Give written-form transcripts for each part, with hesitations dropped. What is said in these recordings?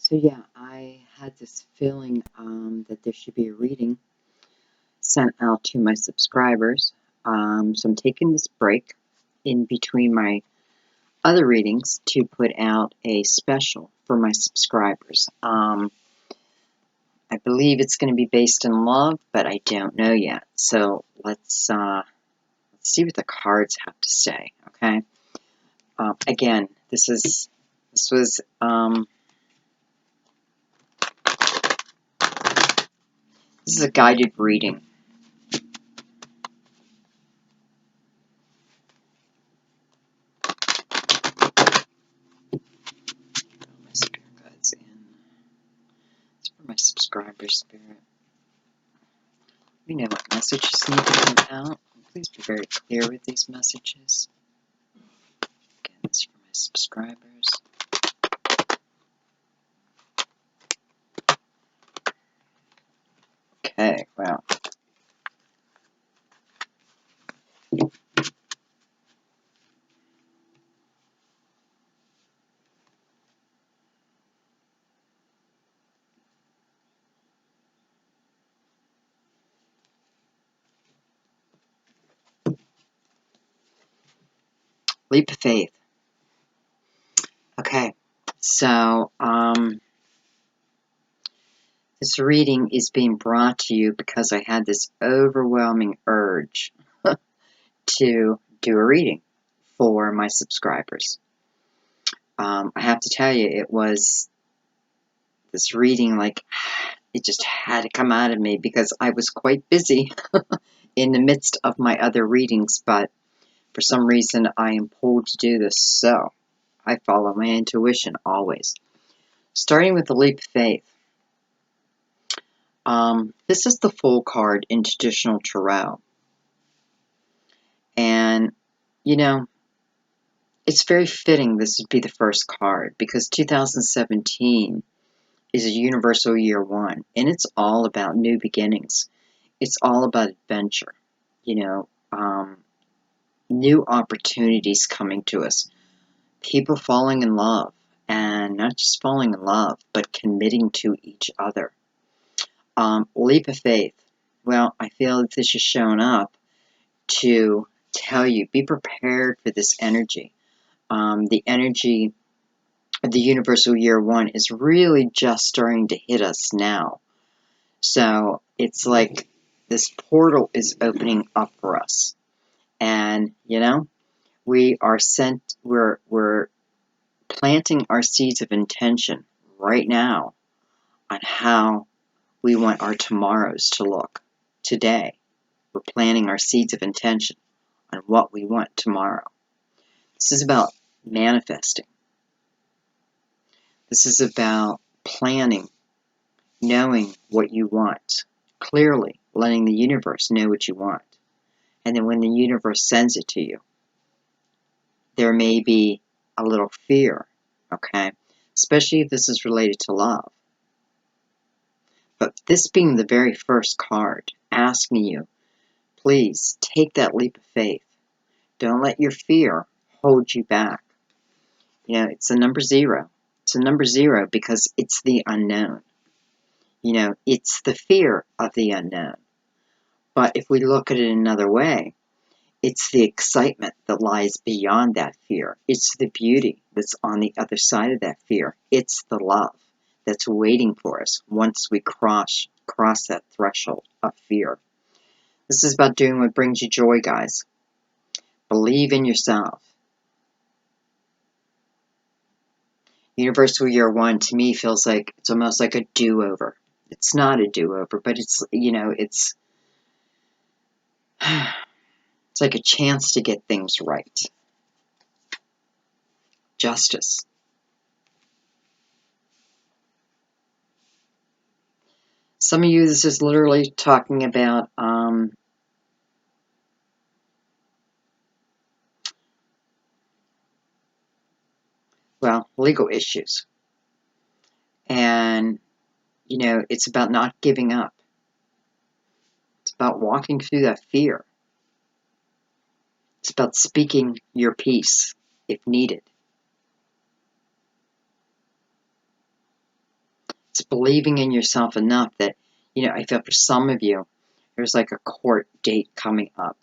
So yeah, I had this feeling that there should be a reading sent out to my subscribers. So I'm taking this break in between my other readings to put out a special for my subscribers. I believe it's going to be based in love, but I don't know yet. So let's see what the cards have to say. Okay. Again, this was a guided reading. My spirit guides in. It's for my subscribers, spirit. We know what messages need to come out. Please be very clear with these messages. Again, it's for my subscribers. Okay, wow. Leap of faith. Okay, so this reading is being brought to you because I had this overwhelming urge to do a reading for my subscribers. I have to tell you, it was this reading, like, it just had to come out of me because I was quite busy in the midst of my other readings, but for some reason I am pulled to do this, so I follow my intuition always. Starting with the leap of faith. This is the full card in traditional tarot. And, you know, it's very fitting this would be the first card because 2017 is a universal year one, and it's all about new beginnings. It's all about adventure, you know, new opportunities coming to us, people falling in love, and not just falling in love, but committing to each other. Leap of faith. Well, I feel that this is showing up to tell you, be prepared for this energy. The energy of the universal year one is really just starting to hit us now. So it's like this portal is opening up for us. And, you know, we're planting our seeds of intention right now on how we want our tomorrows to look today. We're planting our seeds of intention on what we want tomorrow. This is about manifesting. This is about planning, knowing what you want, clearly letting the universe know what you want. And then when the universe sends it to you, there may be a little fear, okay? Especially if this is related to love. But this being the very first card, asking you, please take that leap of faith. Don't let your fear hold you back. You know, it's a number 0. It's a number 0 because it's the unknown. You know, it's the fear of the unknown. But if we look at it another way, it's the excitement that lies beyond that fear. It's the beauty that's on the other side of that fear. It's the love that's waiting for us once we cross that threshold of fear. This is about doing what brings you joy, guys. Believe in yourself. Universal year one to me feels like it's almost like a do-over. It's not a do-over, but it's, you know, it's like a chance to get things right. Justice. Some of you, this is literally talking about well, legal issues. And, you know, it's about not giving up. It's about walking through that fear. It's about speaking your piece if needed. It's believing in yourself enough that, I feel for some of you, there's like a court date coming up.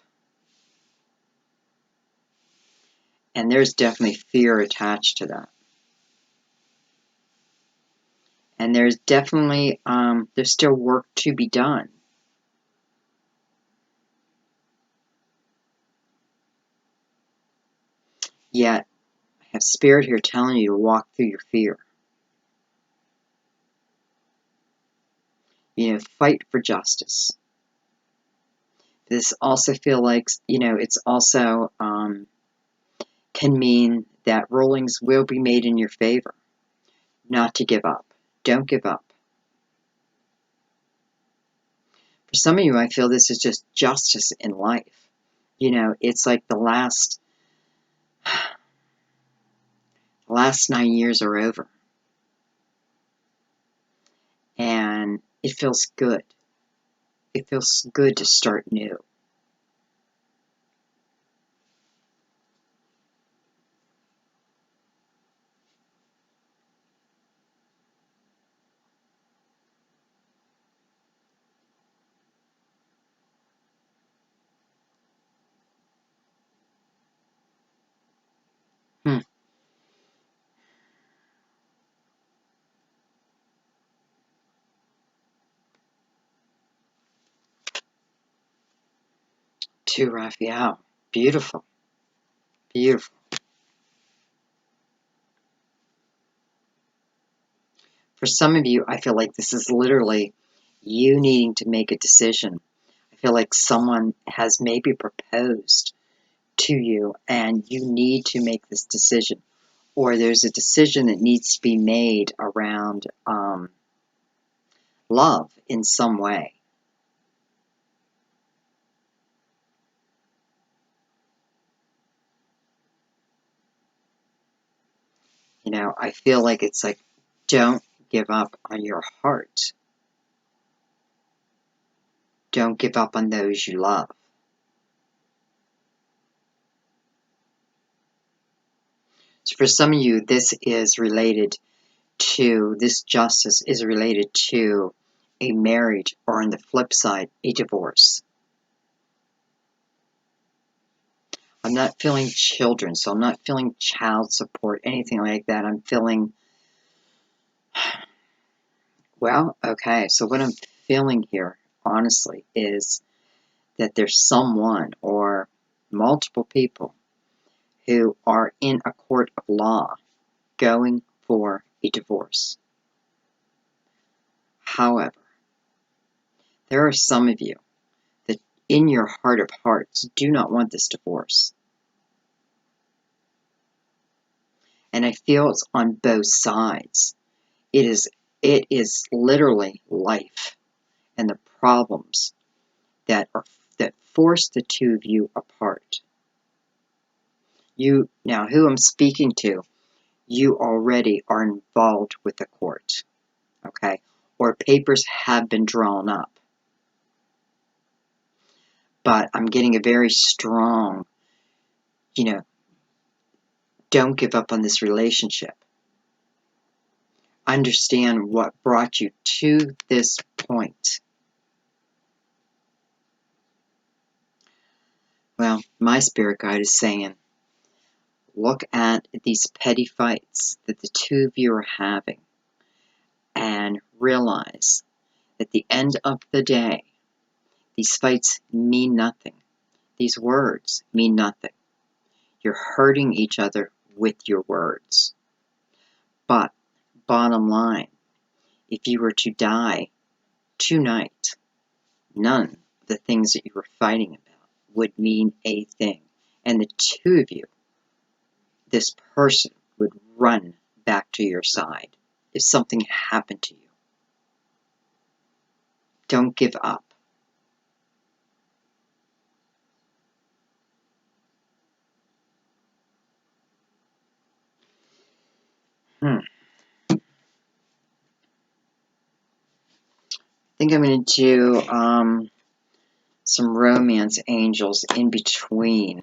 And there's definitely fear attached to that. And there's definitely, there's still work to be done. Yet, I have Spirit here telling you to walk through your fear. Fight for justice. This also feel like, it's also can mean that rulings will be made in your favor. Not to give up. Don't give up. For some of you, I feel this is just justice in life. It's like the last 9 years are over. And it feels good. It feels good to start new. Hmm. To Raphael. Beautiful. Beautiful. For some of you, I feel like this is literally you needing to make a decision. I feel like someone has maybe proposed to you and you need to make this decision. Or there's a decision that needs to be made around love in some way. I feel like it's like, don't give up on your heart. Don't give up on those you love. So for some of you, this justice is related to a marriage, or on the flip side, a divorce. I'm not feeling children, so I'm not feeling child support, anything like that. I'm feeling, well, okay, so what I'm feeling here, honestly, is that there's someone or multiple people who are in a court of law going for a divorce. However, there are some of you that in your heart of hearts do not want this divorce. And I feel it's on both sides. It is literally life and the problems that force the two of you apart. Now, who I'm speaking to, you already are involved with the court, okay? Or papers have been drawn up. But I'm getting a very strong, don't give up on this relationship. Understand what brought you to this point. Well, my spirit guide is saying, look at these petty fights that the two of you are having and realize at the end of the day, these fights mean nothing. These words mean nothing. You're hurting each other with your words. But, bottom line, if you were to die tonight, none of the things that you were fighting about would mean a thing. And the two of you, this person would run back to your side if something happened to you. Don't give up. I think I'm going to do some romance angels in between.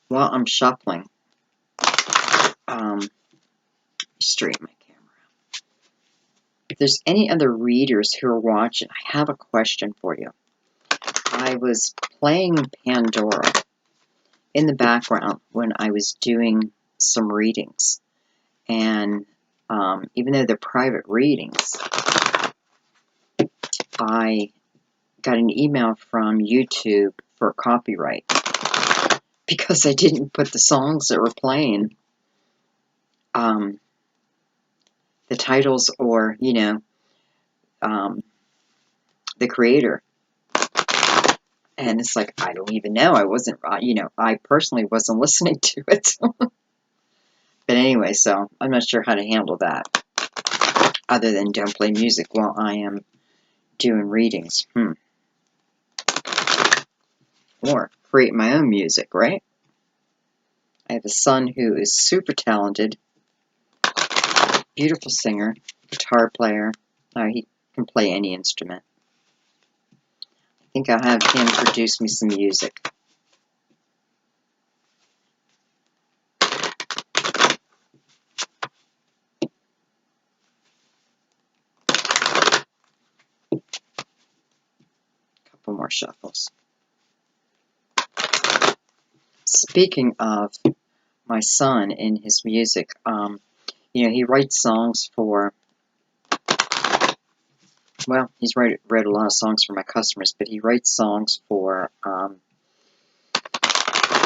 while I'm shuffling, straighten my camera. If there's any other readers who are watching, I have a question for you. I was playing Pandora in the background when I was doing some readings. And even though they're private readings, I got an email from YouTube for copyright because I didn't put the songs that were playing, the titles or, the creator. And it's like, I don't even know. I wasn't, I personally wasn't listening to it. But anyway, so I'm not sure how to handle that other than don't play music while I am doing readings. Or create my own music, right? I have a son who is super talented, beautiful singer, guitar player. He can play any instrument. I think I'll have him produce me some music. Couple more shuffles. Speaking of my son and his music, he writes songs for, well, he's wrote a lot of songs for my customers, but he writes songs for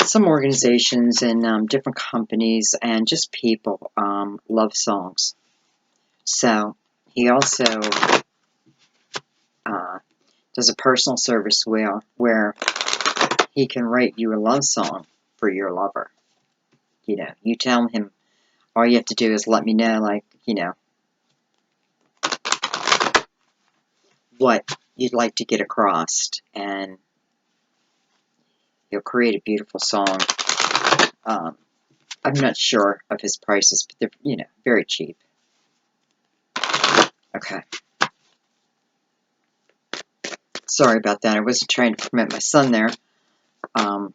some organizations and different companies and just people love songs. So he also does a personal service where he can write you a love song for your lover. You tell him, all you have to do is let me know, what you'd like to get across, and he'll create a beautiful song. I'm not sure of his prices, but they're, very cheap. Okay. Sorry about that. I wasn't trying to promote my son there. I'm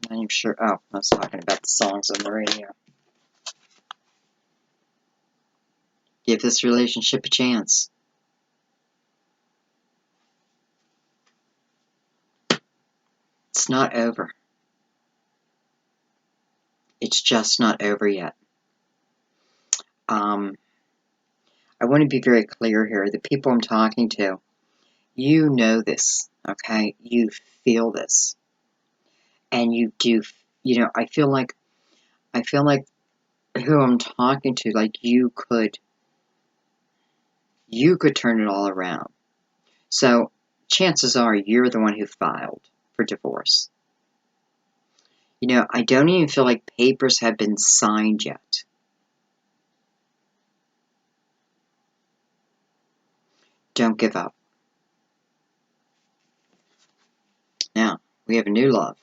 not even sure. Oh, I was talking about the songs on the radio. Give this relationship a chance. It's not over. It's just not over yet. I want to be very clear here. The people I'm talking to, you know this, okay? You feel this. And you do, I feel like who I'm talking to, like you could turn it all around. So chances are you're the one who filed for divorce. I don't even feel like papers have been signed yet. Don't give up. Now, we have a new love.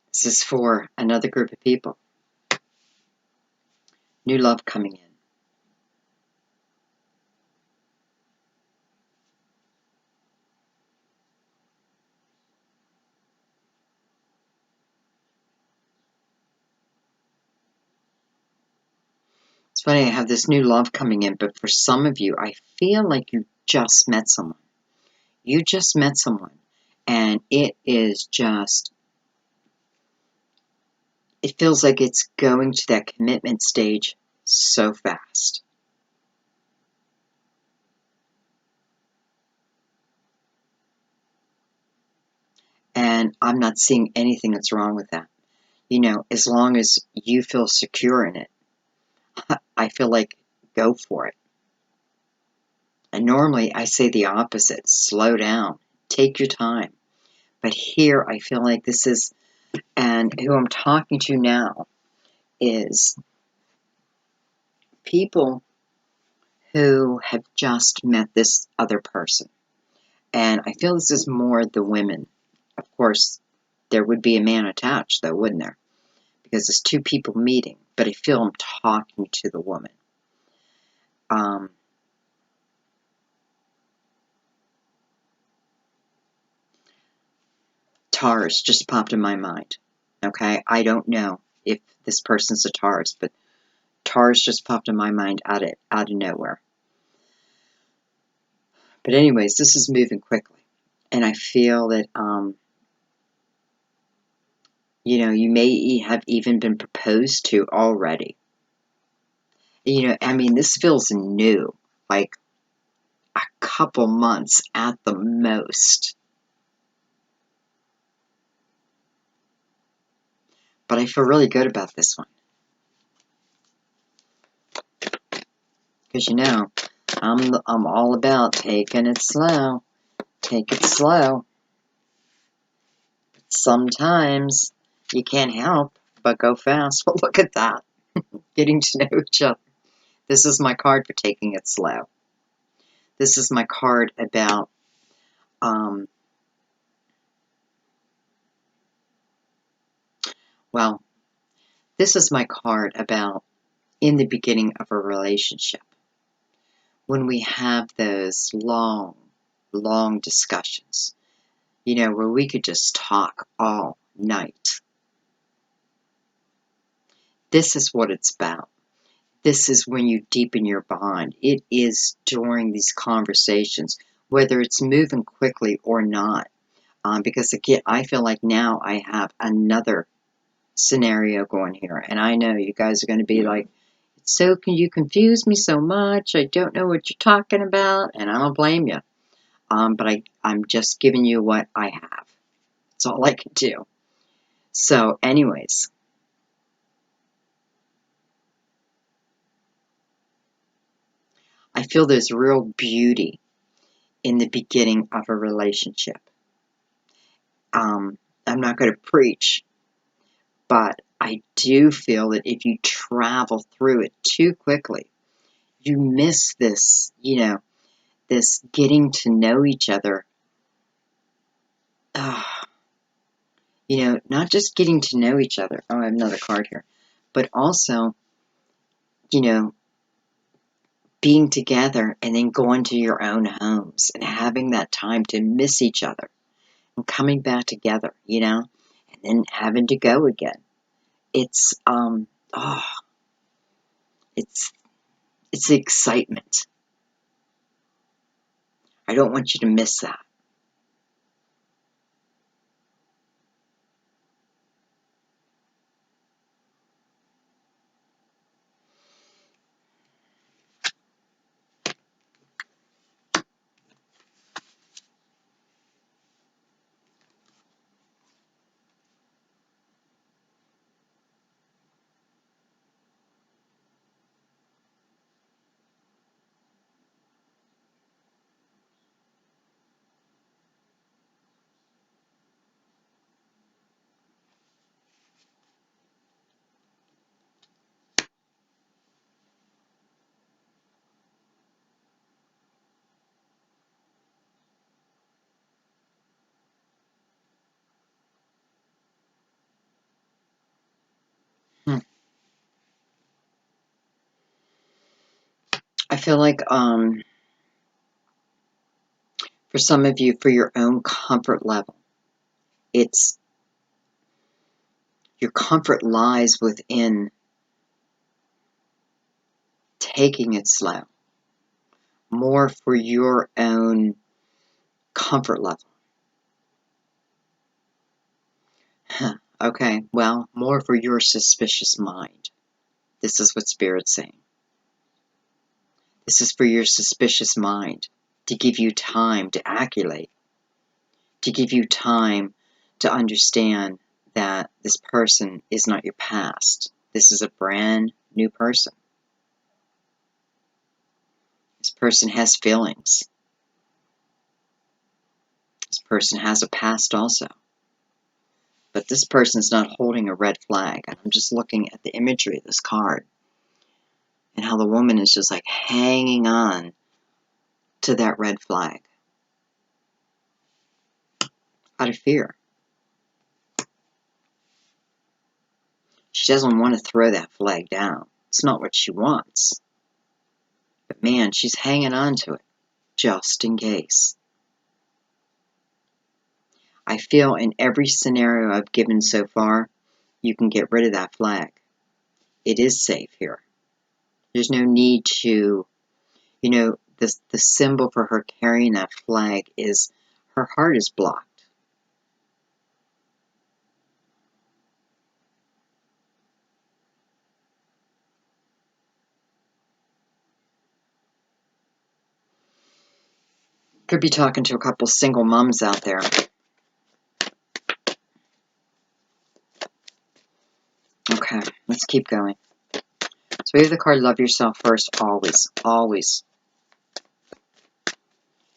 This is for another group of people. New love coming in. It's funny, I have this new love coming in, but for some of you, I feel like you just met someone. You just met someone, and it feels like it's going to that commitment stage so fast. And I'm not seeing anything that's wrong with that. As long as you feel secure in it, I feel like go for it. And normally I say the opposite, slow down, take your time. But here I feel like this is, and who I'm talking to now is people who have just met this other person. And I feel this is more the women. Of course, there would be a man attached, though, wouldn't there? Because it's two people meeting, but I feel I'm talking to the woman. Taurus just popped in my mind. Okay, I don't know if this person's a Taurus, but Taurus just popped in my mind out of nowhere. But anyways, this is moving quickly, and I feel that you may have even been proposed to already. I mean, this feels new, like a couple months at the most. But I feel really good about this one. Because I'm all about taking it slow. Take it slow. Sometimes you can't help but go fast. But look at that. Getting to know each other. This is my card for taking it slow. This is my card about well, this is my card about in the beginning of a relationship. When we have those long, long discussions, where we could just talk all night. This is what it's about. This is when you deepen your bond. It is during these conversations, whether it's moving quickly or not. Because again, I feel like now I have another scenario going here. And I know you guys are going to be like, so can you confuse me so much? I don't know what you're talking about. And I don't blame you. But I'm just giving you what I have. That's all I can do. So anyways, I feel there's real beauty in the beginning of a relationship. I'm not going to preach, but I do feel that if you travel through it too quickly, you miss this, this getting to know each other. Not just getting to know each other. Oh, I have another card here. But also, being together and then going to your own homes and having that time to miss each other and coming back together, and then having to go again. It's, it's the excitement. I don't want you to miss that. I feel like for some of you, for your own comfort level, it's your comfort lies within taking it slow, more for your own comfort level. Okay, well, more for your suspicious mind. This is what Spirit's saying. This is for your suspicious mind, to give you time to calculate, to give you time to understand that this person is not your past. This is a brand new person. This person has feelings. This person has a past also. But this person's not holding a red flag. And I'm just looking at the imagery of this card and how the woman is just like hanging on to that red flag out of fear. She doesn't want to throw that flag down. It's not what she wants. But man, she's hanging on to it just in case. I feel in every scenario I've given so far, you can get rid of that flag. It is safe here. There's no need to, the symbol for her carrying that flag is her heart is blocked. Could be talking to a couple single moms out there. Okay, let's keep going. So we have the card Love Yourself First, always, always.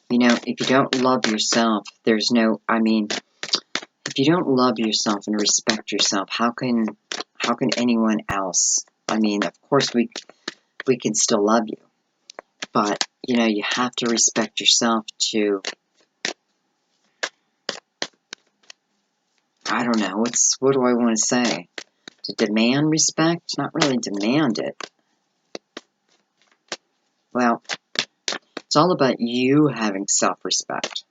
If you don't love yourself, there's no, if you don't love yourself and respect yourself, how can anyone else? Of course we can still love you, but you have to respect yourself to, I don't know, what do I want to say? To demand respect? Not really demand it. Well, it's all about you having self-respect.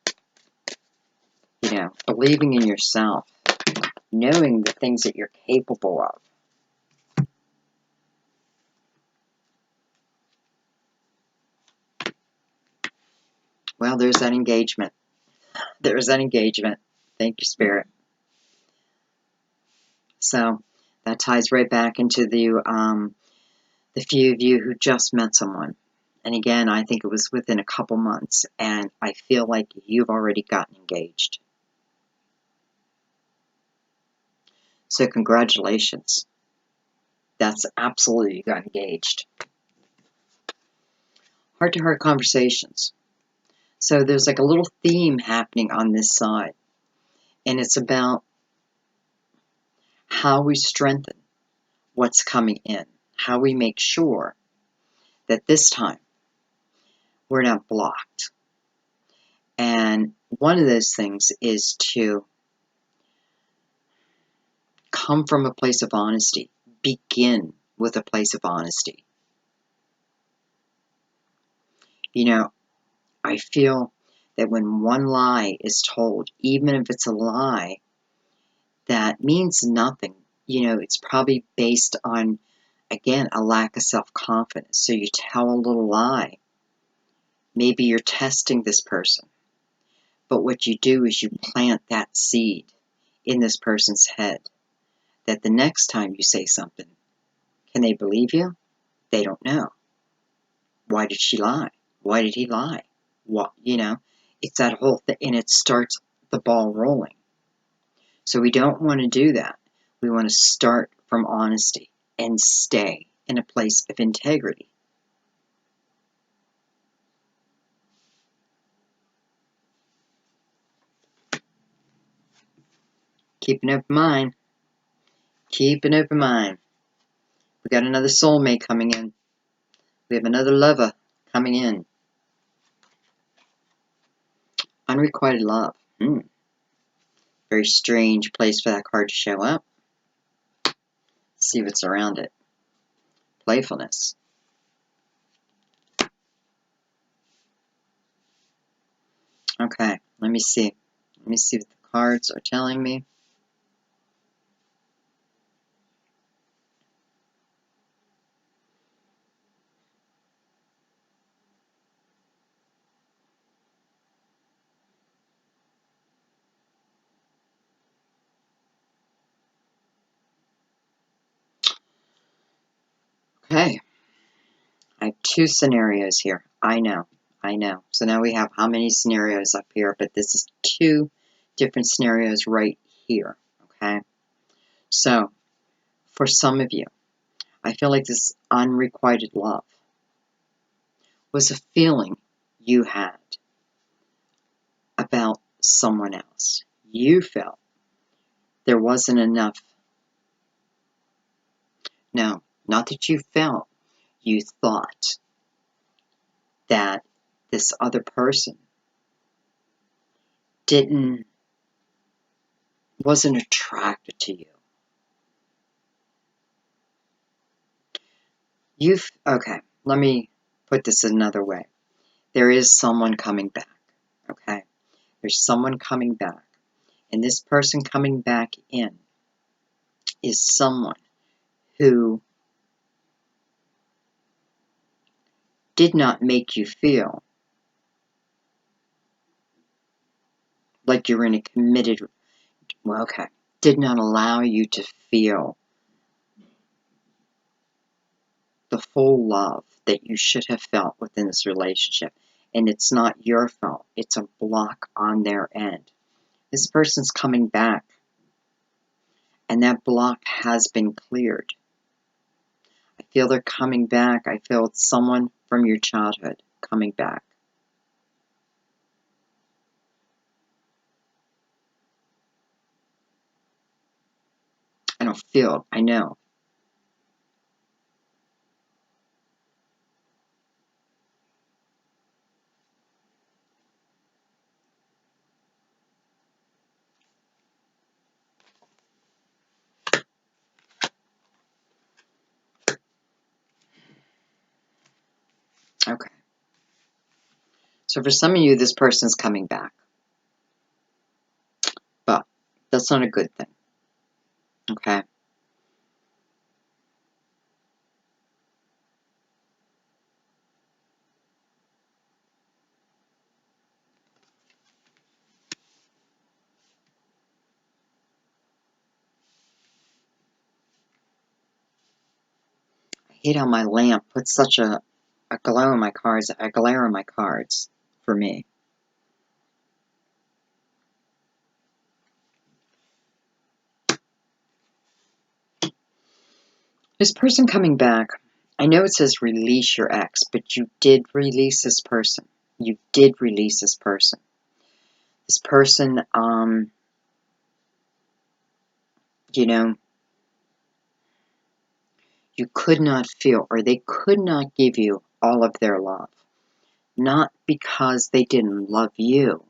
Believing in yourself, knowing the things that you're capable of. Well, there's that engagement. There's that engagement. Thank you, Spirit. So that ties right back into the few of you who just met someone. And again, I think it was within a couple months, and I feel like you've already gotten engaged. So congratulations. That's absolutely, you got engaged. Heart-to-heart conversations. So there's like a little theme happening on this side. And it's about how we strengthen what's coming in. How we make sure that this time we're not blocked. And one of those things is to come from a place of honesty. Begin with a place of honesty. I feel that when one lie is told, even if it's a lie that means nothing, it's probably based on, again, a lack of self-confidence. So you tell a little lie. Maybe you're testing this person. But what you do is you plant that seed in this person's head that the next time you say something, can they believe you? They don't know. Why did she lie? Why did he lie? What, it's that whole thing, and it starts the ball rolling. So we don't want to do that. We want to start from honesty and stay in a place of integrity. Keep an open mind. Keep an open mind. We got another soulmate coming in. We have another lover coming in. Unrequited love. Very strange place for that card to show up. Let's see what's around it. Playfulness. Okay, let me see. Let me see what the cards are telling me. Okay. I have two scenarios here. I know. So now we have how many scenarios up here, but this is two different scenarios right here, okay? So, for some of you, I feel like this unrequited love was a feeling you had about someone else. You felt there wasn't enough. No, not that you felt. You thought that this other person wasn't attracted to you. Okay, let me put this another way. There is someone coming back, okay? There's someone coming back, And this person coming back in is someone who did not make you feel like you're in a committed, well, okay, did not allow you to feel the full love that you should have felt within this relationship. And it's not your fault. It's a block on their end. This person's coming back, and that block has been cleared. I feel they're coming back. I feel it's someone from your childhood coming back. I don't feel it. I know. Okay. So for some of you, this person's coming back. But that's not a good thing. Okay? I hate how my lamp puts such a glow in my cards, a glare on my cards for me. This person coming back, I know it says release your ex, but you did release this person. You did release this person. This person, you know, you could not feel, or they could not give you all of their love. Not because they didn't love you,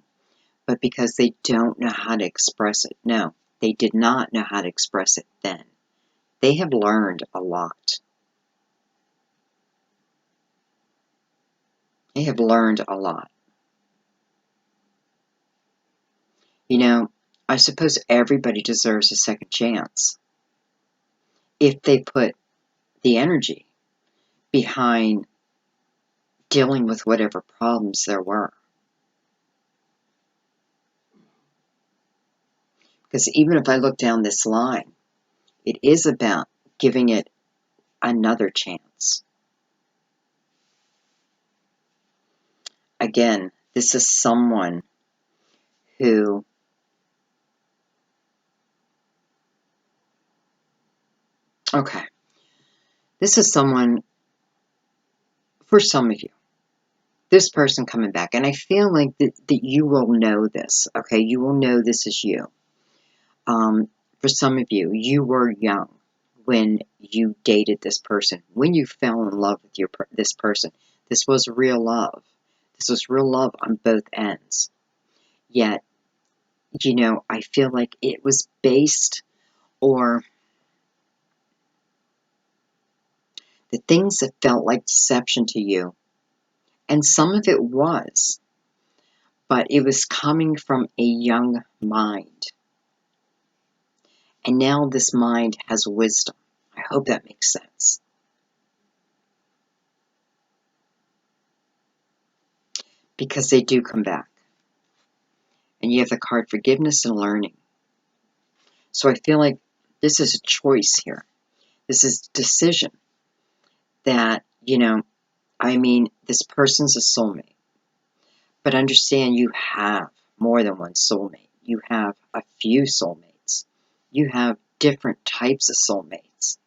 but because they don't know how to express it. No, they did not know how to express it then. They have learned a lot. They have learned a lot. You know, I suppose everybody deserves a second chance if they put the energy behind dealing with whatever problems there were. Because even if I look down this line, it is about giving it another chance. Again, this is someone who okay, this is someone, for some of you, this person coming back, and I feel like that you will know this, okay? You will know this is you. For some of you, you were young when you dated this person, when you fell in love with this person. This was real love. This was real love on both ends. Yet, you know, I feel like it was based, or the things that felt like deception to you, and some of it was, but it was coming from a young mind. And now this mind has wisdom. I hope that makes sense. Because they do come back. And you have the card forgiveness and learning. So I feel like this is a choice here. This is a decision that, you know, I mean, this person's a soulmate. But understand you have more than one soulmate. You have a few soulmates. You have different types of soulmates.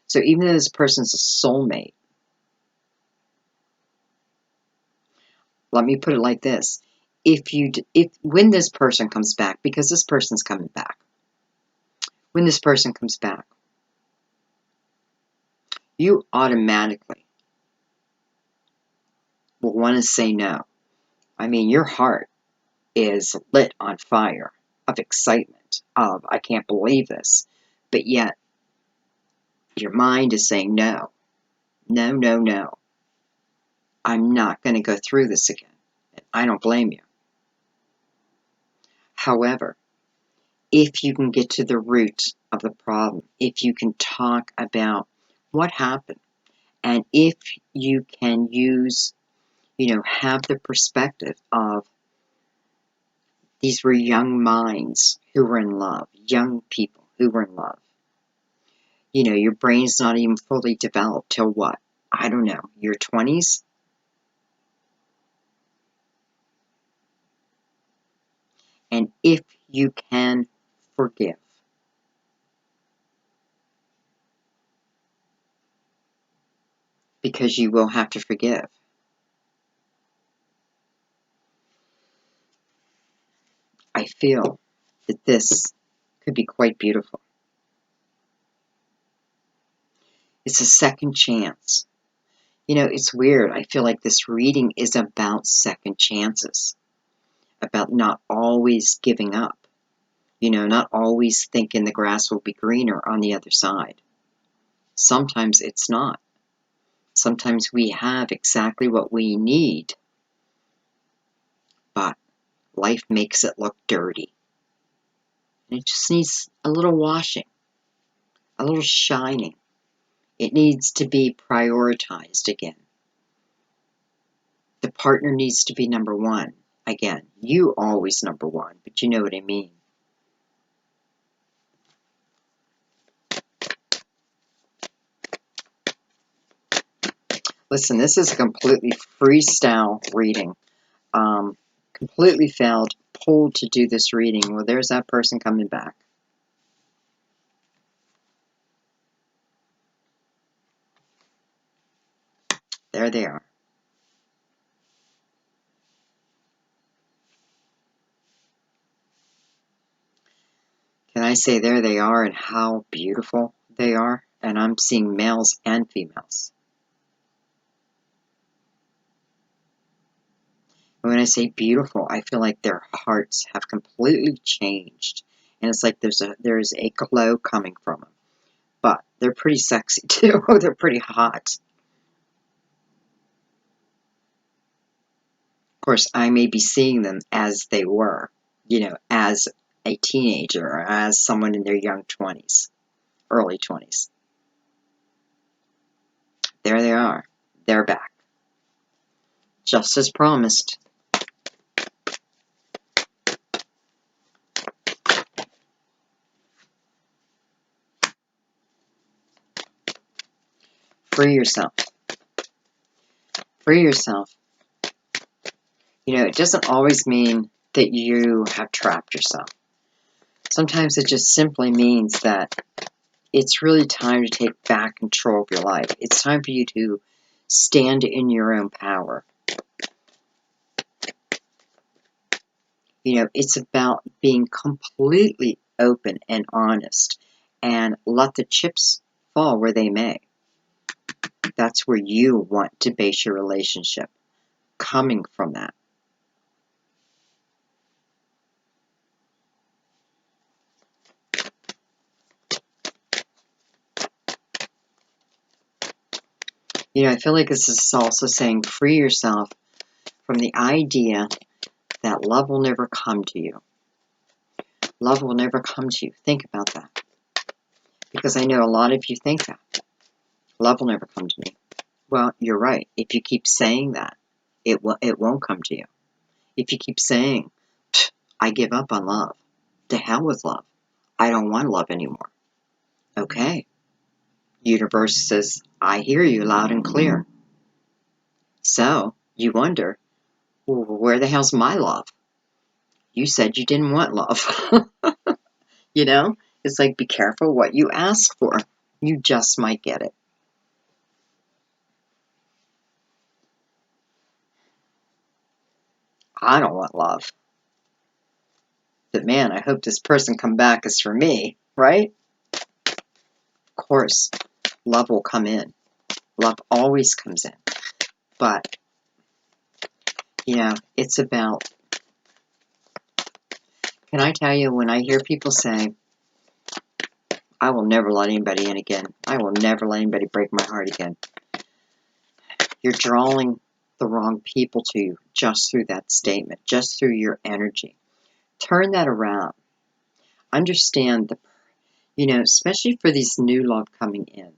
So even though this person's a soulmate, let me put it like this. When this person comes back, because this person's coming back, when this person comes back, you automatically will want to say no. I mean, your heart is lit on fire of excitement, of, I can't believe this. But yet, your mind is saying no, no, no, no. I'm not going to go through this again. I don't blame you. However, if you can get to the root of the problem, if you can talk about what happened, and if you can use, have the perspective of these were young minds who were in love, young people who were in love. Your brain's not even fully developed till what? I don't know, your 20s? And if you can forgive, because you will have to forgive. I feel that this could be quite beautiful. It's a second chance. It's weird. I feel like this reading is about second chances, about not always giving up, not always thinking the grass will be greener on the other side. Sometimes it's not. Sometimes we have exactly what we need, but life makes it look dirty. And it just needs a little washing, a little shining. It needs to be prioritized again. The partner needs to be number one. Again, you always number one, but you know what I mean. Listen, this is a completely freestyle reading. Completely felt pulled to do this reading. Well, there's that person coming back. There they are. Can I say there they are and how beautiful they are? And I'm seeing males and females. And when I say beautiful, I feel like their hearts have completely changed. And it's like there's a glow coming from them. But they're pretty sexy too. They're pretty hot. Of course, I may be seeing them as they were, as a teenager or as someone in their young 20s, early 20s. There they are. They're back. Just as promised. Free yourself. Free yourself. It doesn't always mean that you have trapped yourself. Sometimes it just simply means that it's really time to take back control of your life. It's time for you to stand in your own power. It's about being completely open and honest and let the chips fall where they may. That's where you want to base your relationship, coming from that. I feel like this is also saying free yourself from the idea that love will never come to you. Love will never come to you. Think about that. Because I know a lot of you think that. Love will never come to me. Well, you're right. If you keep saying that, it won't come to you. If you keep saying, I give up on love. To hell with love. I don't want love anymore. Okay. Universe says, I hear you loud and clear. So, you wonder, well, where the hell's my love? You said you didn't want love. It's like, be careful what you ask for. You just might get it. I don't want love. But man, I hope this person come back is for me, right? Of course, love will come in. Love always comes in. But, it's about, can I tell you, when I hear people say, I will never let anybody in again. I will never let anybody break my heart again. You're drawing the wrong people to you just through that statement, just through your energy. Turn that around. Understand especially for these new love coming in.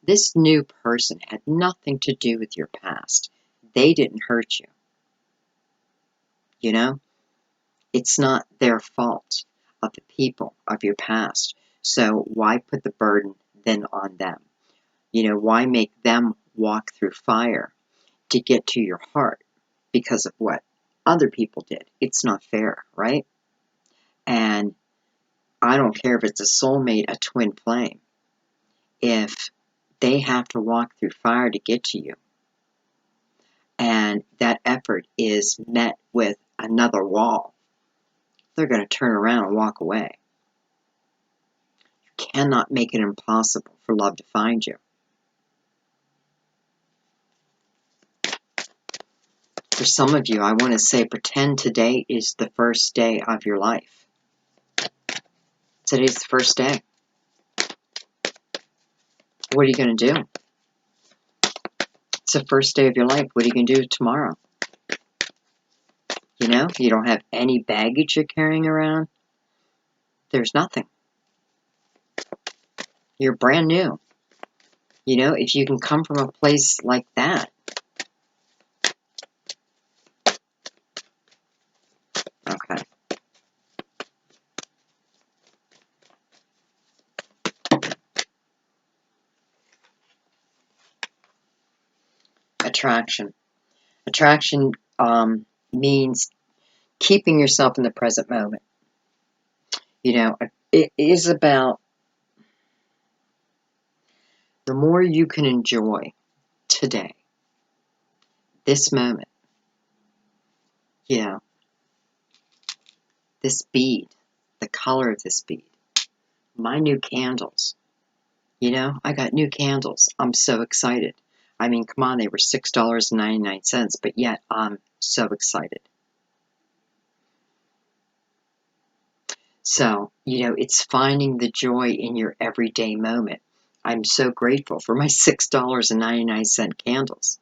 This new person had nothing to do with your past. They didn't hurt you. You know, it's not their fault of the people of your past. So why put the burden then on them? Why make them walk through fire to get to your heart because of what other people did? It's not fair, right? And I don't care if it's a soulmate, a twin flame. If they have to walk through fire to get to you, and that effort is met with another wall, they're going to turn around and walk away. You cannot make it impossible for love to find you. For some of you, I want to say pretend today is the first day of your life. Today's the first day. What are you going to do? It's the first day of your life. What are you going to do tomorrow? You don't have any baggage you're carrying around. There's nothing. You're brand new. If you can come from a place like that. Okay. Attraction. Attraction means keeping yourself in the present moment. It is about the more you can enjoy today, this moment, this bead, the color of this bead, my new candles. I got new candles. I'm so excited. I mean, come on, they were $6.99, but yet I'm so excited. So, it's finding the joy in your everyday moment. I'm so grateful for my $6.99 candles.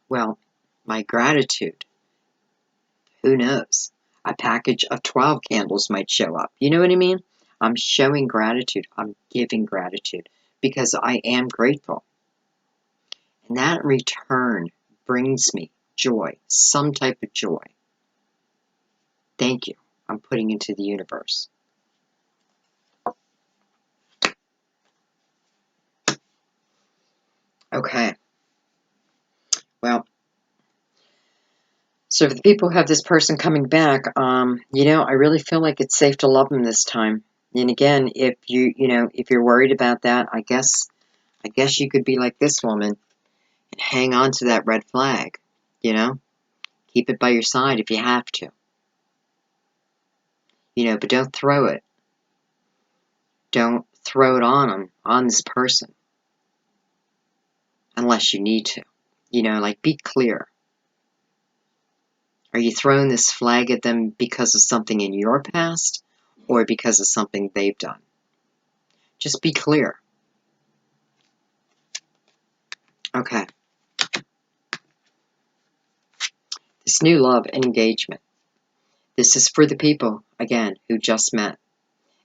Well, my gratitude, who knows? A package of 12 candles might show up. You know what I mean? I'm showing gratitude. I'm giving gratitude because I am grateful. And that in return brings me joy, some type of joy. Thank you. I'm putting into the universe. Okay. Well, so for the people who have this person coming back, I really feel like it's safe to love them this time. And again, if if you're worried about that, I guess you could be like this woman and hang on to that red flag. Keep it by your side if you have to. But don't throw it. Don't throw it on this person, unless you need to. Be clear. Are you throwing this flag at them because of something in your past or because of something they've done? Just be clear. Okay. This new love and engagement. This is for the people, again, who just met.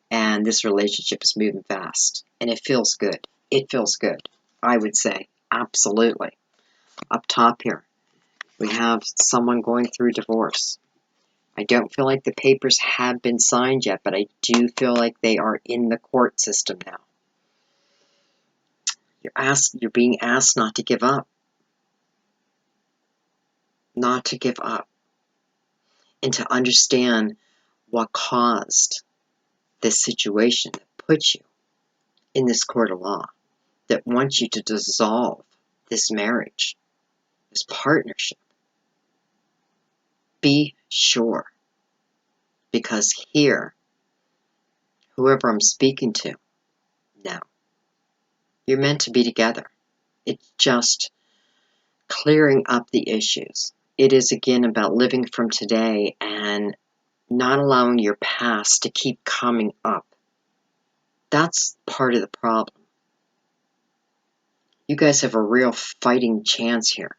And this relationship is moving fast. And it feels good. It feels good, I would say. Absolutely. Up top here, we have someone going through divorce. I don't feel like the papers have been signed yet, but I do feel like they are in the court system now. You're being asked not to give up. Not to give up. And to understand what caused this situation that puts you in this court of law, that wants you to dissolve this marriage, this partnership. Be sure. Because here, whoever I'm speaking to, now, you're meant to be together. It's just clearing up the issues. It is again about living from today and not allowing your past to keep coming up. That's part of the problem. You guys have a real fighting chance here.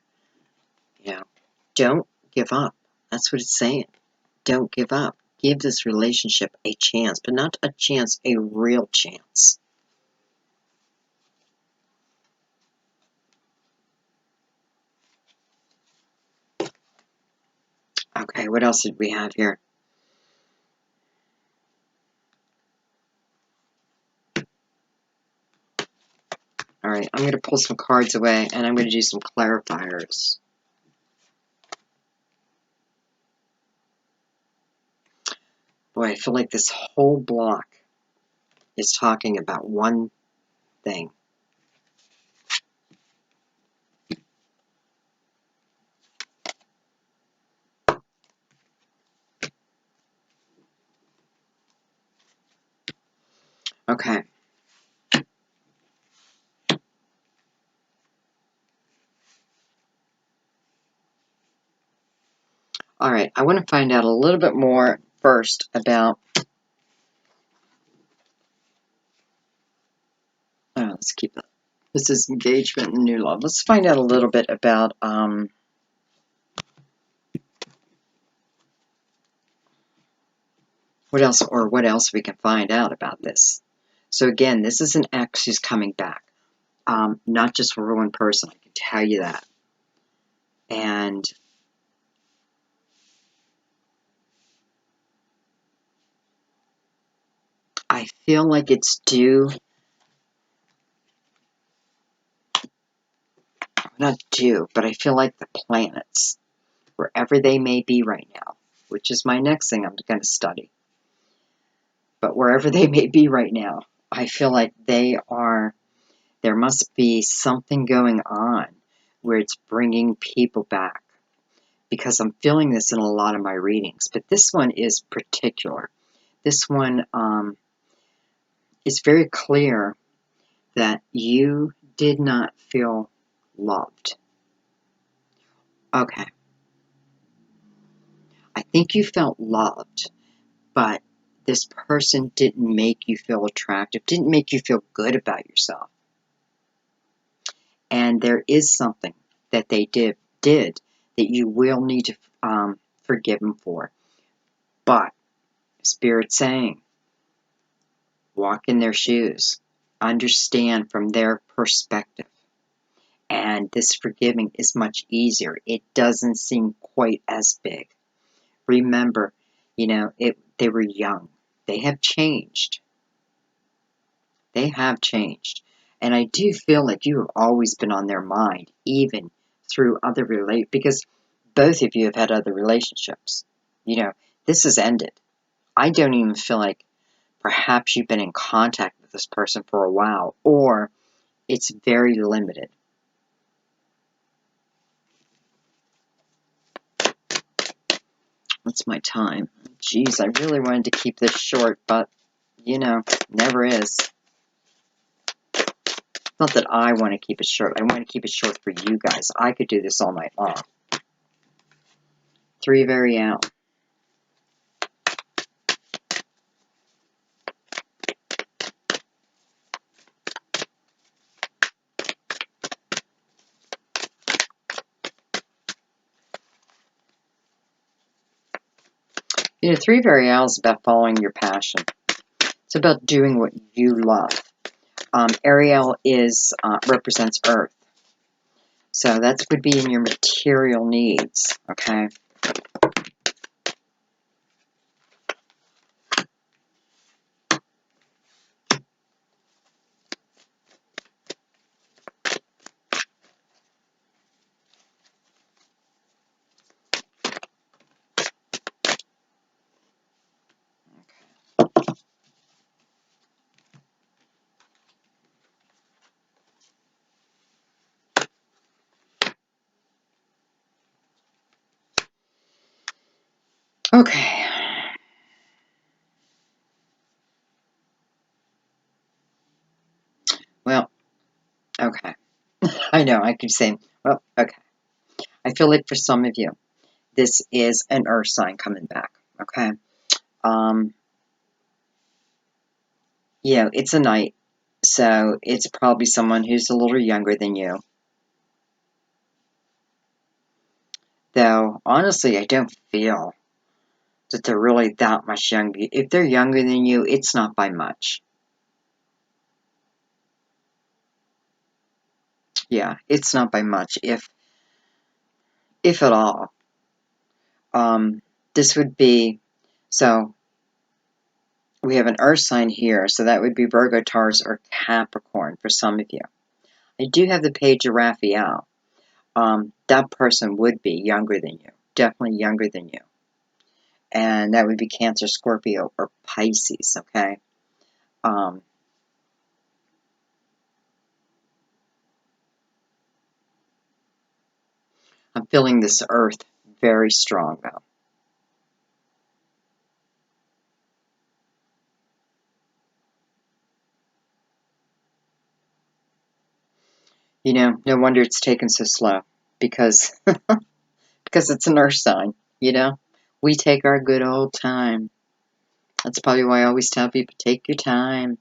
Don't give up. That's what it's saying. Don't give up. Give this relationship a chance, but not a chance, a real chance. Okay, what else did we have here? All right, I'm going to pull some cards away, and I'm going to do some clarifiers. Boy, I feel like this whole block is talking about one thing. Okay. All right, I want to find out a little bit more first about, let's keep that. This is engagement and new love. Let's find out a little bit about, what else we can find out about this. So again, this is an ex who's coming back. Not just for one person, I can tell you that. And I feel like it's due, not due, but I feel like the planets, wherever they may be right now, which is my next thing I'm going to study, but wherever they may be right now, I feel like there must be something going on where it's bringing people back, because I'm feeling this in a lot of my readings, but this one is particular. This one is very clear that you did not feel loved. Okay. I think you felt loved, but this person didn't make you feel attractive, didn't make you feel good about yourself. And there is something that they did that you will need to forgive them for. But Spirit's saying, walk in their shoes, understand from their perspective. And this forgiving is much easier. It doesn't seem quite as big. Remember, they were young. They have changed. They have changed. And I do feel like you have always been on their mind, even through because both of you have had other relationships. This has ended. I don't even feel like perhaps you've been in contact with this person for a while, or it's very limited. What's my time? Jeez, I really wanted to keep this short, but, never is. Not that I want to keep it short. I want to keep it short for you guys. I could do this all night long. 3 very out. Three very out is about following your passion. It's about doing what you love. Ariel represents Earth. So that would be in your material needs, okay? Okay. Well, okay. I know, I keep saying, well, okay. I feel like for some of you, this is an Earth sign coming back, okay? It's a night, so it's probably someone who's a little younger than you. Though, honestly, I don't feel that they're really that much younger. If they're younger than you, it's not by much. Yeah, it's not by much, if at all. This would be, so we have an earth sign here, so that would be Virgo, Taurus, or Capricorn for some of you. I do have the page of Raphael. That person would be younger than you, definitely younger than you. And that would be Cancer, Scorpio, or Pisces, okay? I'm feeling this earth very strong, though. You know, no wonder it's taken so slow, because because it's an earth sign, you know? We take our good old time. That's probably why I always tell people, take your time.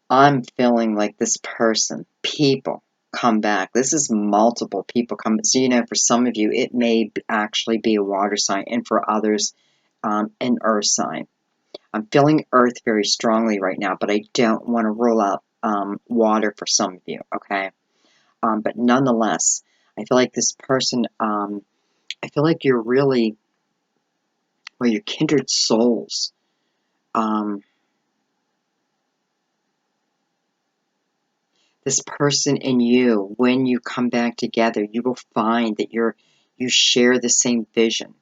I'm feeling like this person, people come back. This is multiple people come. So, you know, for some of you, it may actually be a water sign, and for others, an earth sign. I'm feeling earth very strongly right now, but I don't want to rule out water for some of you, okay? But nonetheless, I feel like this person, I feel like you're really, well, you're kindred souls. Um, this person and you, when you come back together, you will find that you share the same vision.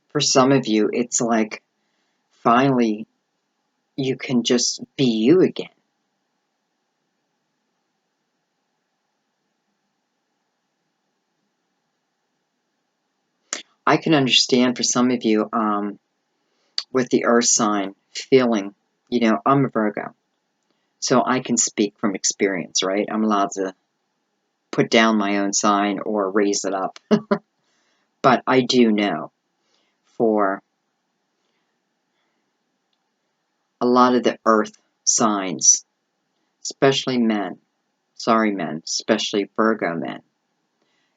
For some of you, it's like finally you can just be you again. I can understand for some of you, with the earth sign feeling, you know, I'm a Virgo, so I can speak from experience, right? I'm allowed to put down my own sign or raise it up. But I do know for a lot of the earth signs, especially men, sorry men, especially Virgo men,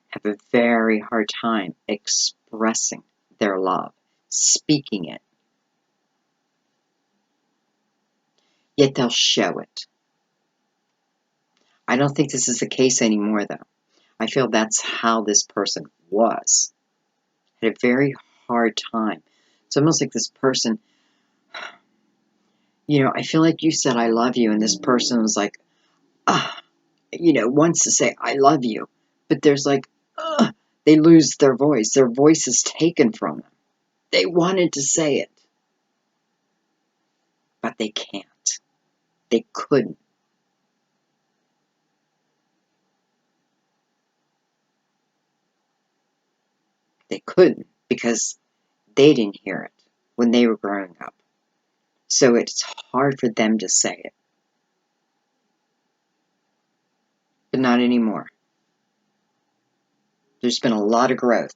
have a very hard time expressing their love, speaking it, yet they'll show it. I don't think this is the case anymore, though. I feel that's how this person was. Had a very hard time. It's almost like this person, you know, I feel like you said, I love you, and this person was like, ah, you know, wants to say, I love you, but there's like, they lose their voice. Their voice is taken from them. They wanted to say it, but they can't. They couldn't. They couldn't because they didn't hear it when they were growing up. So it's hard for them to say it, but not anymore. There's been a lot of growth.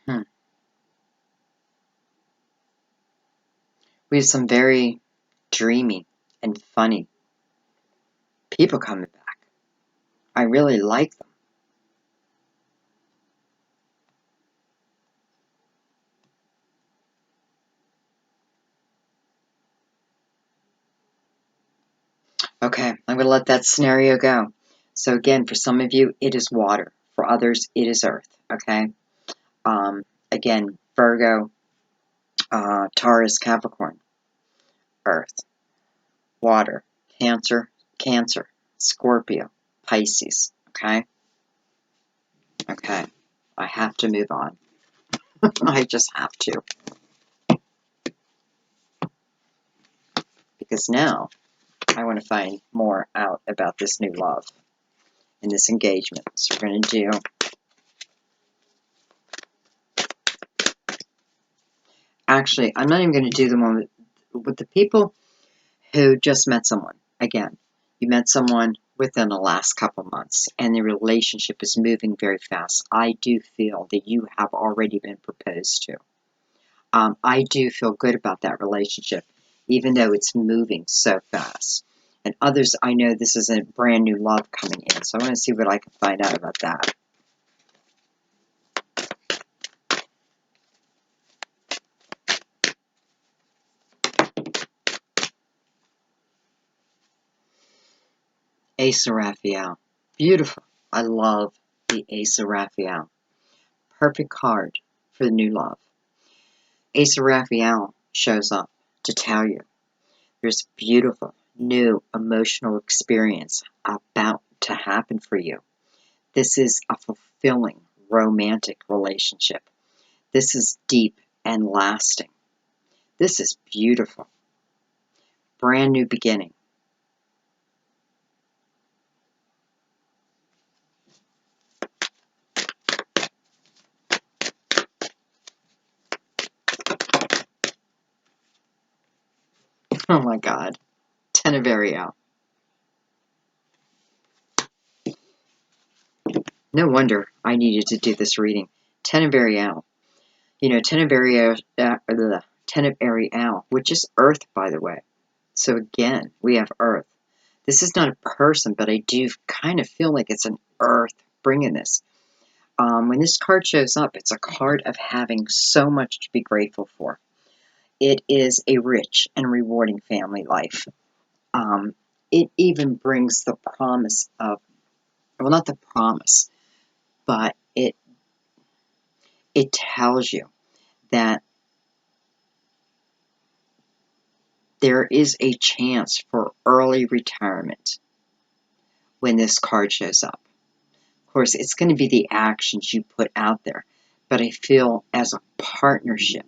Hmm. We have some very dreamy and funny people coming back. I really like them. Okay, I'm going to let that scenario go. So again, for some of you, it is water. For others, it is earth. Okay. Again, Virgo, Taurus, Capricorn, earth, water, Cancer, Scorpio, Pisces. Okay. Okay. I have to move on. I just have to. Because now I want to find more out about this new love and this engagement. So we're going to do, actually, I'm not even going to do the one with the people who just met someone. Again, you met someone within the last couple months, and the relationship is moving very fast. I do feel that you have already been proposed to. I do feel good about that relationship, even though it's moving so fast. And others, I know this is a brand new love coming in, so I want to see what I can find out about that. Ace of Raphael. Beautiful. I love the Ace of Raphael. Perfect card for the new love. Ace of Raphael shows up to tell you there's a beautiful, new emotional experience about to happen for you. This is a fulfilling, romantic relationship. This is deep and lasting. This is beautiful. Brand new beginning. Oh my God. Ten of Ariel. No wonder I needed to do this reading. Ten of Ariel. You know, Ten of Ariel, Ten of Ariel, which is Earth, by the way. So again, we have Earth. This is not a person, but I do kind of feel like it's an Earth bringing this. When this card shows up, it's a card of having so much to be grateful for. It is a rich and rewarding family life. It even brings the promise of, well, not the promise, but it tells you that there is a chance for early retirement when this card shows up. Of course, it's going to be the actions you put out there, but I feel as a partnership,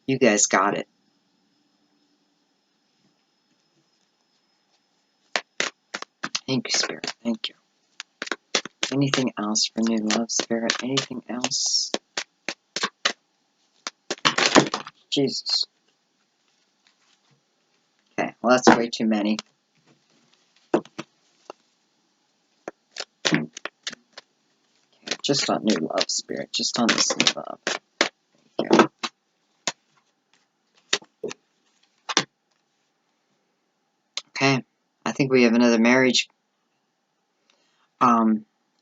you guys got it. Thank you, Spirit. Thank you. Anything else for new love, Spirit? Anything else? Jesus. Okay, well, that's way too many. Okay, just on new love, Spirit. Just on this new love. Thank you. Okay, I think we have another marriage.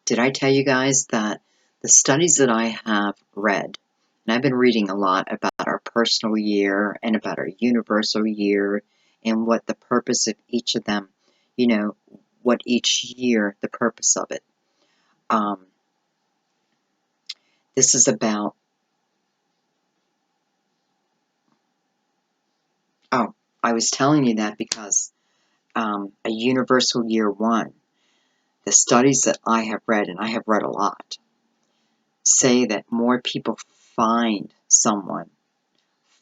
Did I tell you guys that the studies that I have read, and I've been reading a lot about our personal year and about our universal year and what the purpose of each of them, you know, what each year, the purpose of it. This is about, oh, I was telling you that because a universal year one, the studies that I have read, and I have read a lot, say that more people find someone,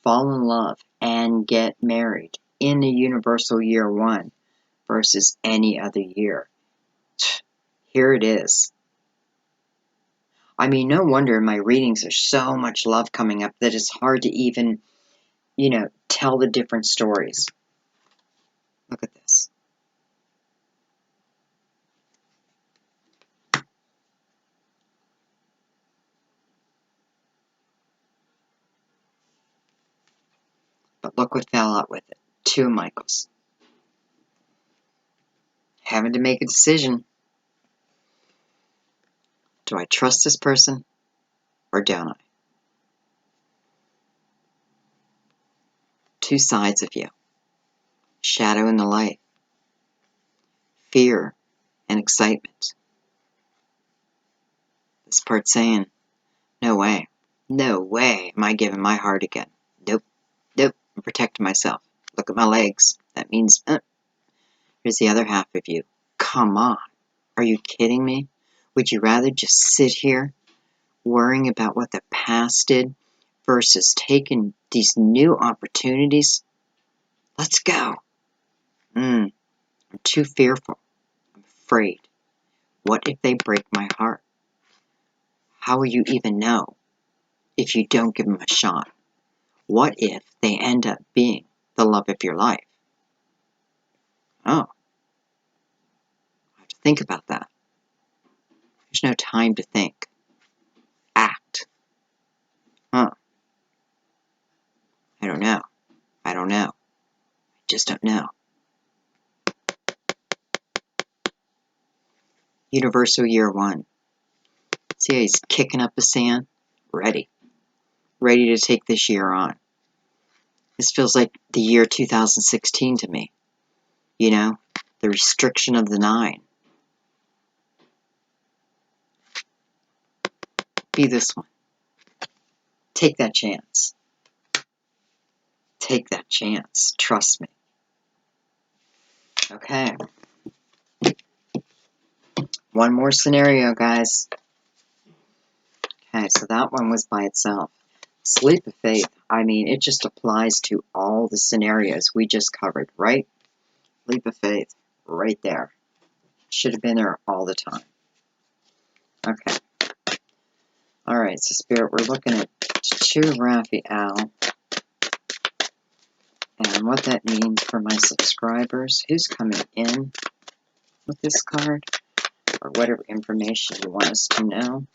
fall in love, and get married in the universal year one versus any other year. Here it is. I mean, no wonder in my readings there's so much love coming up that it's hard to even, you know, tell the different stories. Look at this. But look what fell out with it. Two Michaels. Having to make a decision. Do I trust this person or don't I? Two sides of you. Shadow and the light. Fear and excitement. This part saying, no way. No way am I giving my heart again. Nope. Nope. I'm protecting myself. Look at my legs. That means, here's the other half of you. Come on. Are you kidding me? Would you rather just sit here worrying about what the past did versus taking these new opportunities? Let's go. I'm too fearful. I'm afraid. What if they break my heart? How will you even know if you don't give them a shot? What if they end up being the love of your life? Oh, I have to think about that. There's no time to think. Act. Huh. I don't know. I don't know. I just don't know. Universal year 1. See how he's kicking up the sand? Ready. Ready to take this year on. This feels like the year 2016 to me. You know, the restriction of the 9. Be this one. Take that chance. Take that chance. Trust me. Okay. One more scenario, guys. Okay, so that one was by itself. Sleep of faith. I mean, it just applies to all the scenarios we just covered, right? Leap of faith. Right there. Should have been there all the time. Okay. Alright, so Spirit, we're looking at 2 Raphael. And what that means for my subscribers. Who's coming in with this card? Or whatever information you want us to know.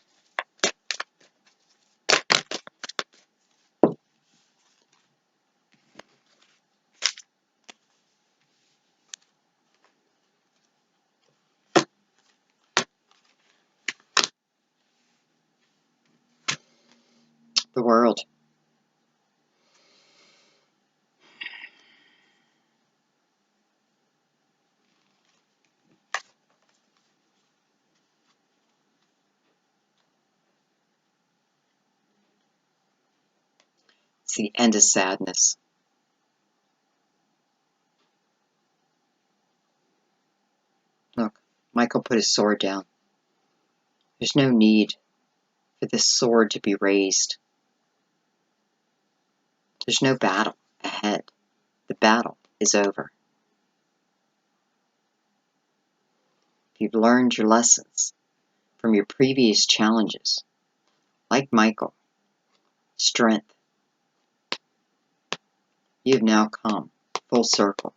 The world. It's the end of sadness. Look, Michael put his sword down. There's no need for this sword to be raised. There's no battle ahead. The battle is over. You've learned your lessons from your previous challenges. Like Michael, strength. You have now come full circle.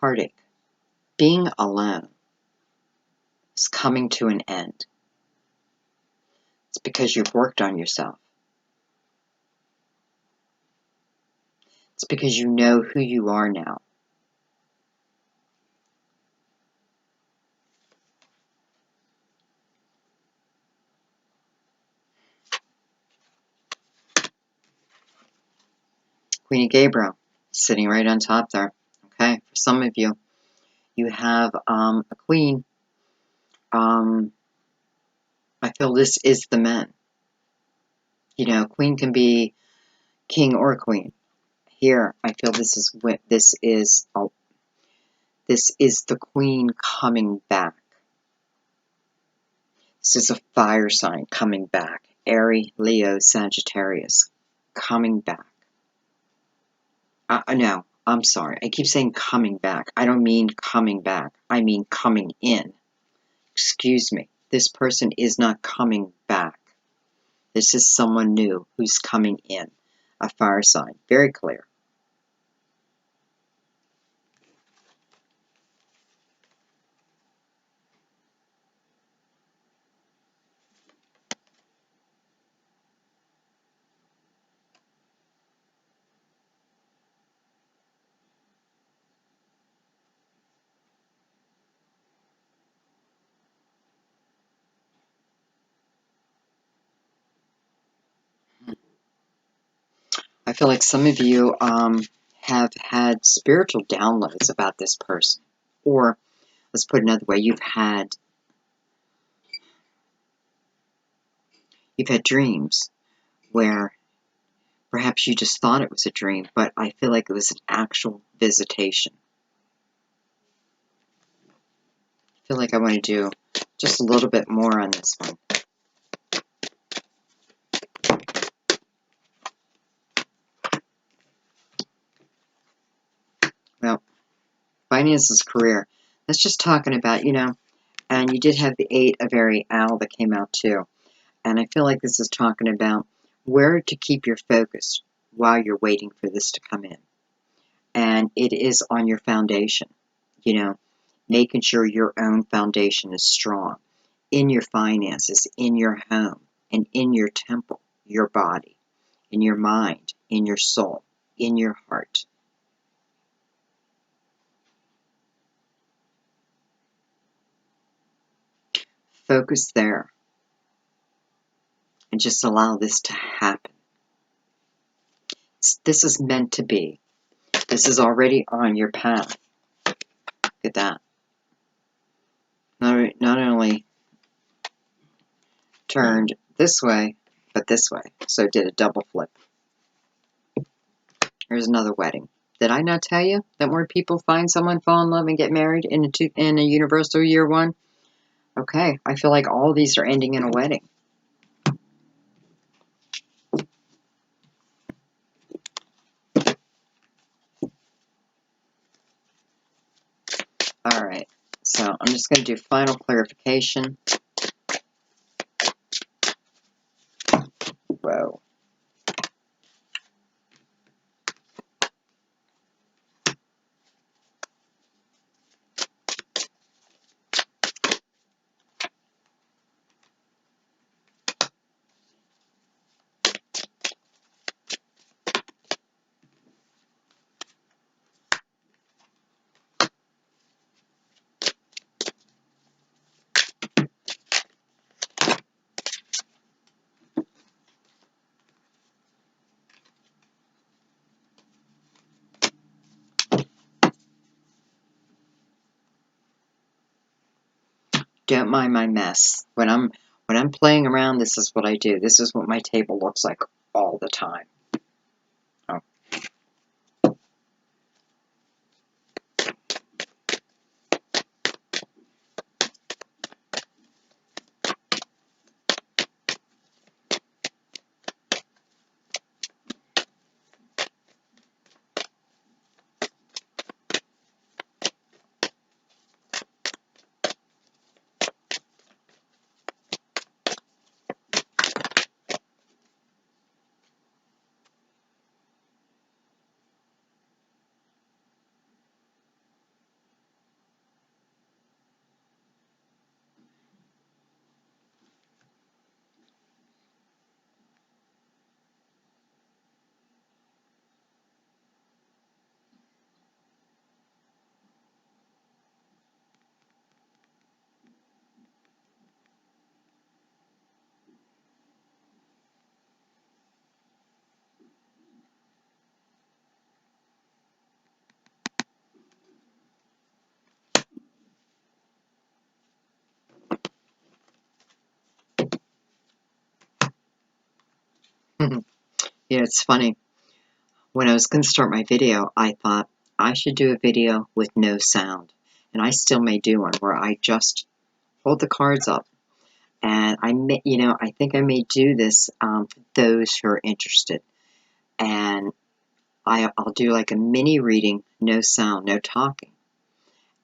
Heartache. Being alone is coming to an end. It's because you've worked on yourself. It's because you know who you are now. Queen of Gabriel, sitting right on top there. Okay, for some of you, you have a queen. I feel this is the men. You know, queen can be king or queen. Here, I feel this is the queen coming back. This is a fire sign coming back. Aries, Leo, Sagittarius, coming back. No, I'm sorry. I keep saying coming back. I don't mean coming back. I mean coming in. Excuse me. This person is not coming back. This is someone new who's coming in. A fire sign. Very clear. I feel like some of you have had spiritual downloads about this person. Or, let's put it another way, you've had dreams where perhaps you just thought it was a dream, but I feel like it was an actual visitation. I feel like I want to do just a little bit more on this one. Well, finances, career. That's just talking about, you know, and you did have the 8 of Ariel that came out too. And I feel like this is talking about where to keep your focus while you're waiting for this to come in. And it is on your foundation, you know, making sure your own foundation is strong in your finances, in your home, and in your temple, your body, in your mind, in your soul, in your heart. Focus there and just allow this to happen. This is meant to be. This is already on your path. Look at that. Not only turned this way, but this way. So it did a double flip. Here's another wedding. Did I not tell you that more people find someone, fall in love, and get married in a universal year one? Okay, I feel like all these are ending in a wedding. All right, so I'm just going to do final clarification. Whoa. Don't mind my mess. When I'm playing around, this is what I do. This is what my table looks like all the time. Oh. Yeah, it's funny. When I was going to start my video, I thought I should do a video with no sound. And I still may do one where I just hold the cards up. And I think I may do this for those who are interested. And I'll do like a mini reading, no sound, no talking.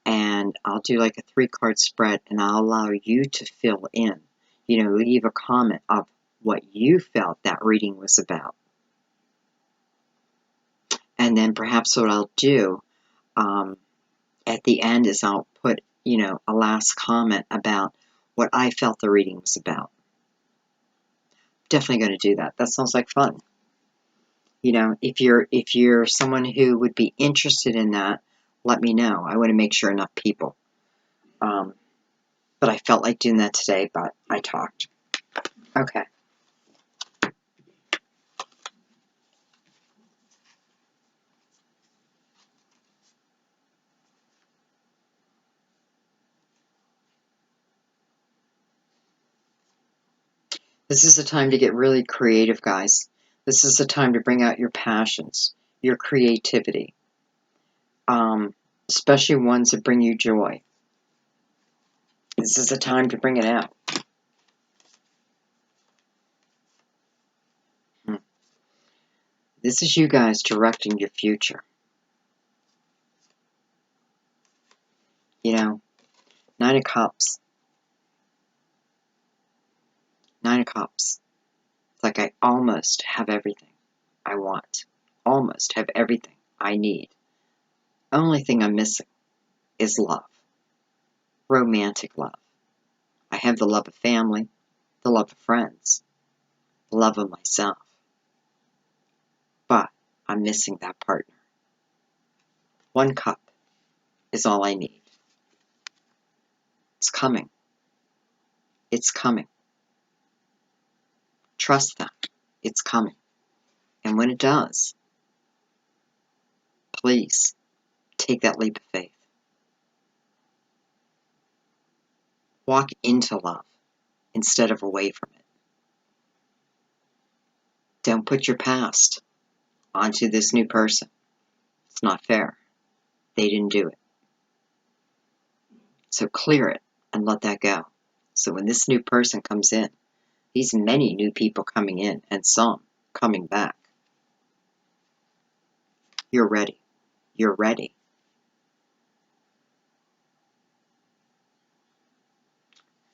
And I'll do like a 3-card spread, and I'll allow you to fill in, leave a comment of what you felt that reading was about. And then perhaps what I'll do at the end is I'll put, a last comment about what I felt the reading was about. Definitely going to do that. That sounds like fun. If you're someone who would be interested in that, let me know. I want to make sure enough people. But I felt like doing that today, but I talked. Okay. This is the time to get really creative, guys. This is the time to bring out your passions, your creativity, especially ones that bring you joy. This is the time to bring it out. This is you guys directing your future. Nine of Cups. Nine of Cups. It's like I almost have everything I want. Almost have everything I need. only thing I'm missing is love. Romantic love. I have the love of family, the love of friends, the love of myself. But I'm missing that partner. 1 cup is all I need. It's coming. It's coming. Trust that. It's coming. And when it does, please take that leap of faith. Walk into love instead of away from it. Don't put your past onto this new person. It's not fair. They didn't do it. So clear it and let that go. So when this new person comes in, these many new people coming in and some coming back, you're ready. You're ready.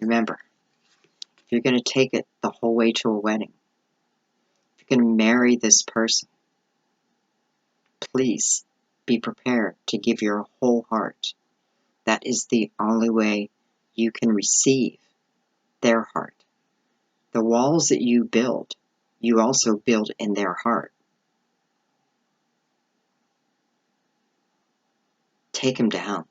Remember, if you're going to take it the whole way to a wedding, if you're going to marry this person, please be prepared to give your whole heart. That is the only way you can receive their heart. The walls that you build, you also build in their heart. Take them down.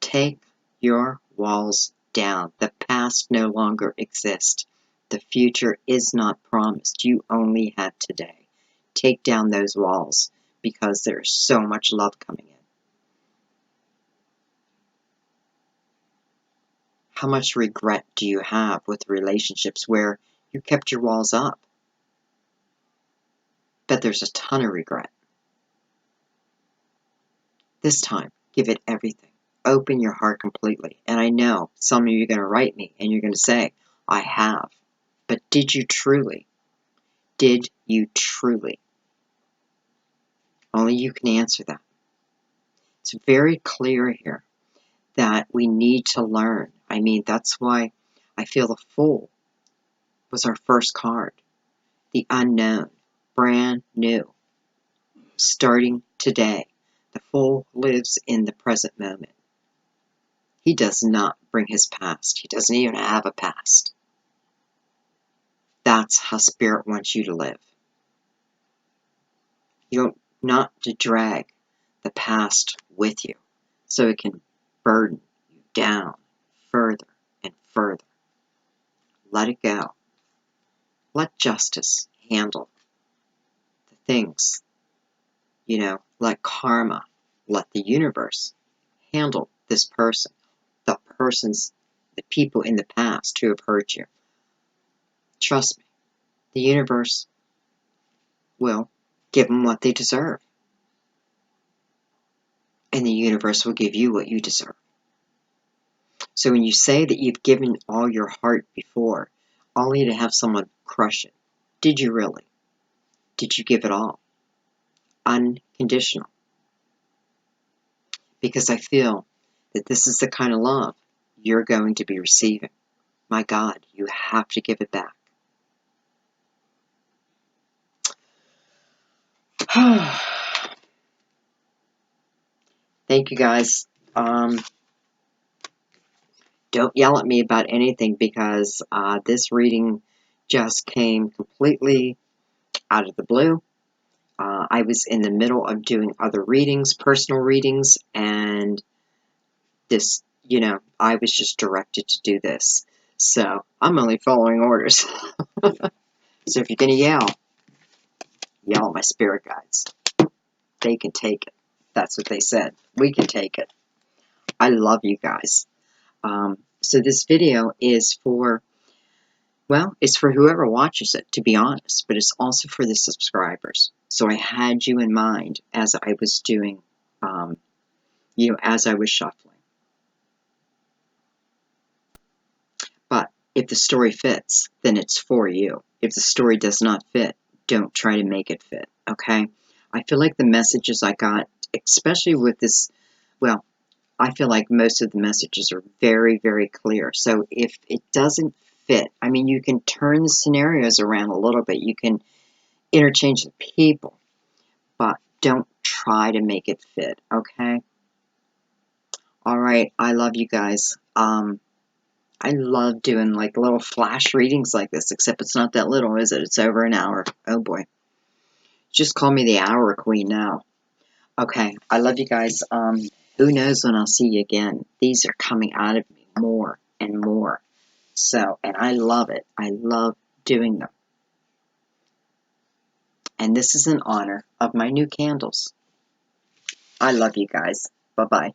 Take your walls down. The past no longer exists. The future is not promised. You only have today. Take down those walls because there's so much love coming in. How much regret do you have with relationships where you kept your walls up? But there's a ton of regret. This time, give it everything. Open your heart completely. And I know some of you are going to write me and you're going to say, I have. But did you truly? Did you truly? Only you can answer that. It's very clear here that we need to learn. I mean, that's why I feel the Fool was our first card. The unknown, brand new, starting today. The Fool lives in the present moment. He does not bring his past. He doesn't even have a past. That's how Spirit wants you to live. You don't not to drag the past with you so it can burden you down further and further. Let it go. Let justice handle the things. Let karma, let the universe handle this person, the people in the past who have hurt you. Trust me, the universe will give them what they deserve. And the universe will give you what you deserve. So when you say that you've given all your heart before, only to have someone crush it, did you really? Did you give it all? Unconditional. Because I feel that this is the kind of love you're going to be receiving. My God, you have to give it back. Thank you guys. Don't yell at me about anything because this reading just came completely out of the blue. I was in the middle of doing other readings, personal readings, and this, I was just directed to do this. So I'm only following orders. So if you're going to yell at my spirit guides. They can take it. That's what they said. We can take it. I love you guys. So this video is for, it's for whoever watches it, to be honest, but it's also for the subscribers. So I had you in mind as I was doing, as I was shuffling. But if the story fits, then it's for you. If the story does not fit, don't try to make it fit, okay? I feel like the messages I got, especially with this, I feel like most of the messages are very, very clear. So if it doesn't fit, I mean, you can turn the scenarios around a little bit. You can interchange the people. But Don't try to make it fit, okay? All right, I love you guys. I love doing like little flash readings like this, except it's not that little, is it? It's over an hour. Oh boy. Just call me the Hour Queen now. Okay, I love you guys. Who knows when I'll see you again? These are coming out of me more and more. So, and I love it. I love doing them. And this is in honor of my new candles. I love you guys. Bye-bye.